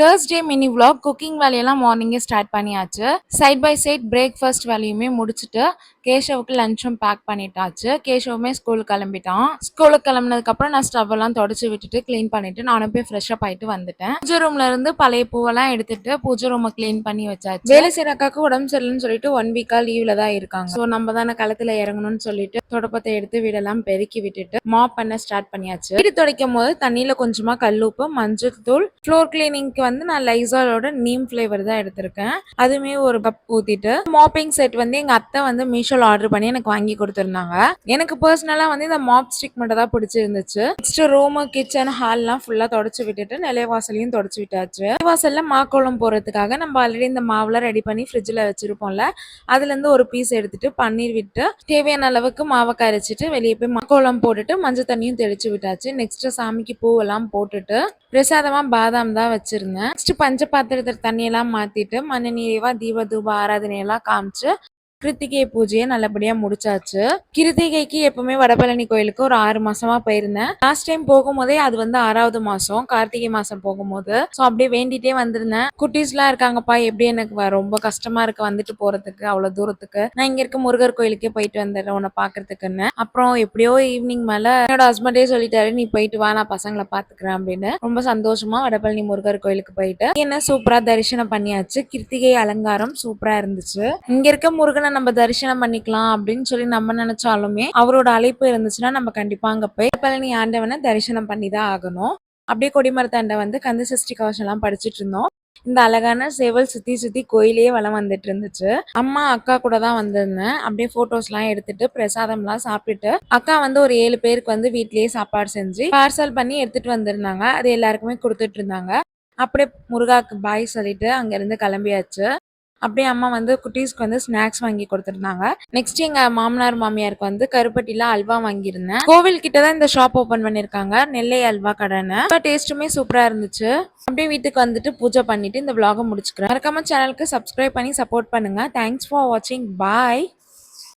Thursday mini vlog cooking வேலையெல்லாம் மார்னிங்கே start பண்ணியாச்சு. சைட் பை சைட் பிரேக்ஃபாஸ்ட் வேலையுமே முடிச்சுட்டு கேஷவுக்கு லஞ்சும் பேக் பண்ணிட்டாச்சு. கேஷவுமே ஸ்கூலுக்கு கிளம்பிட்டான். ஸ்கூலுக்கு கிளம்புனதுக்கு அப்புறம் நான் ஸ்டவ் எல்லாம் தொடச்சு விட்டுட்டு க்ளீன் பண்ணிட்டு நானும் போய் ஃப்ரெஷ் அப் ஆயிட்டு வந்துட்டேன். பூஜை ரூம்ல இருந்து பழைய பூவெல்லாம் எடுத்துட்டு பூஜை ரூமை க்ளீன் பண்ணி வச்சாச்சு. வேலை செய்யற அக்காவுக்கு உடம்பு சரியில்லைன்னு சொல்லிட்டு 1 வீக்கா லீவ்ல தான் இருக்காங்க. ஸோ நம்ம தானே களத்துல இறங்கணும்னு சொல்லிட்டு தொடப்பத்தை எடுத்து வீடெல்லாம் பெருக்கி விட்டுட்டு மாப் பண்ண ஸ்டார்ட் பண்ணியாச்சு. வீடு துடைக்கும் போது தண்ணியில கொஞ்சமா கல்லுப்பு, மஞ்சள் தூள், ஃப்ளோர் கிளீனிங்க்கு வந்து நான் லைசாலோட நீம் ஃபிளேவர் தான் எடுத்திருக்கேன். அதுமே ஒரு கப் ஊத்திட்டு மாப்பிங் செட் வந்து எங்க அத்தை வந்து மீஷோல ஆர்டர் பண்ணி எனக்கு வாங்கி கொடுத்திருந்தாங்க. எனக்கு பர்சனலா வந்து இந்த மாப் ஸ்டிக் மட்டும் தான் பிடிச்சிருந்துச்சு. நெக்ஸ்ட் ரூம், கிச்சன், ஹால்லாம் ஃபுல்லா தொடச்சு விட்டுட்டு நிலைவாசலையும் தொடச்சு விட்டாச்சு. நிலைவாசல்ல மாக்கோளம் போறதுக்காக நம்ம ஆல்ரெடி இந்த மாவுல ரெடி பண்ணி ஃப்ரிட்ஜ்ல வச்சிருப்போம்ல, அதுல இருந்து ஒரு பீஸ் எடுத்துட்டு பன்னீர் விட்டு தேவையான அளவுக்கு மாவை கரைச்சிட்டு வெளியே போய் கோலம் போட்டுட்டு மஞ்சள் தண்ணியும் தெளிச்சு விட்டாச்சு. நெக்ஸ்ட் சாமிக்கு பூவெல்லாம் போட்டுட்டு பிரசாதமா பாதாம் தான் வச்சிருந்தேன். நெக்ஸ்ட் பஞ்ச பாத்திரத்துல தண்ணியெல்லாம் மாத்திட்டு மண்ணு நீரேவா தீப தூப ஆராதனையெல்லாம் காமிச்சு கிருத்திகை பூஜையை நல்லபடியா முடிச்சாச்சு. கிருத்திகைக்கு எப்பவுமே வடபழனி கோயிலுக்கு ஒரு 6 மாசமா போயிருந்தேன். லாஸ்ட் டைம் போகும்போதே அது வந்து 6வது மாசம், கார்த்திகை மாசம் போகும்போது. ஸோ அப்படியே வேண்டிட்டே வந்திருந்தேன். குட்டீஸ் எல்லாம் இருக்காங்கப்பா, எப்படி எனக்கு ரொம்ப கஷ்டமா இருக்கு வந்துட்டு போறதுக்கு அவ்வளவு தூரத்துக்கு. நான் இங்க இருக்க முருகர் கோயிலுக்கே போயிட்டு வந்துடுறேன் உன்னை பாக்குறதுக்குன்னு. அப்புறம் எப்படியோ ஈவினிங் மேல என்னோட ஹஸ்பண்டே சொல்லிட்டாரு, நீ போயிட்டு வா, நான் பசங்களை பாத்துக்கிறேன் அப்படின்னு. ரொம்ப சந்தோஷமா வடபழனி முருகர் கோயிலுக்கு போயிட்டு என்ன சூப்பரா தரிசனம் பண்ணியாச்சு. கிருத்திகை அலங்காரம் சூப்பரா இருந்துச்சு. இங்க இருக்க முருகனை நம்ம தரிசனம் பண்ணிக்கலாம் அப்படின்னு சொல்லி நம்ம நினைச்சாலுமே அவரோட அழைப்பு இருந்துச்சுன்னா நம்ம கண்டிப்பா அங்க போய் பழனி ஆண்டவனை தரிசனம் பண்ணி தான் ஆகணும். அப்படியே கொடிமரத்தாண்ட வந்து கந்த சஷ்டி கவசம் எல்லாம் படிச்சுட்டு இருந்தோம். இந்த அழகான சேவல் சுத்தி சுத்தி கோயிலே வளம் வந்துட்டு இருந்துச்சு. அம்மா அக்கா கூட தான் வந்திருந்தேன். அப்படியே போட்டோஸ் எல்லாம் எடுத்துட்டு பிரசாதம் எல்லாம் சாப்பிட்டுட்டு அக்கா வந்து ஒரு 7 பேருக்கு வந்து வீட்லயே சாப்பாடு செஞ்சு பார்சல் பண்ணி எடுத்துட்டு வந்திருந்தாங்க. அது எல்லாருக்குமே கொடுத்துட்டு இருந்தாங்க. அப்படியே முருகாக்கு பாய் சொல்லிட்டு அங்க இருந்து கிளம்பியாச்சு. அப்படியே அம்மா வந்து குட்டீஸ்க்கு வந்து ஸ்நாக்ஸ் வாங்கி கொடுத்துருந்தாங்க. நெக்ஸ்ட் எங்க மாமனார் மாமியாருக்கு வந்து கருப்பட்டில அல்வா வாங்கியிருந்தேன். கோவில் கிட்டதான் இந்த ஷாப் ஓபன் பண்ணிருக்காங்க, நெல்லை அல்வா கடைன்னு. டேஸ்ட்டுமே சூப்பரா இருந்துச்சு. அப்படியே வீட்டுக்கு வந்துட்டு பூஜை பண்ணிட்டு இந்த vlog முடிச்சுக்கிறேன். மறக்காம சேனலுக்கு சப்ஸ்கிரைப் பண்ணி சப்போர்ட் பண்ணுங்க. தேங்க்ஸ் ஃபார் வாட்சிங். பாய்.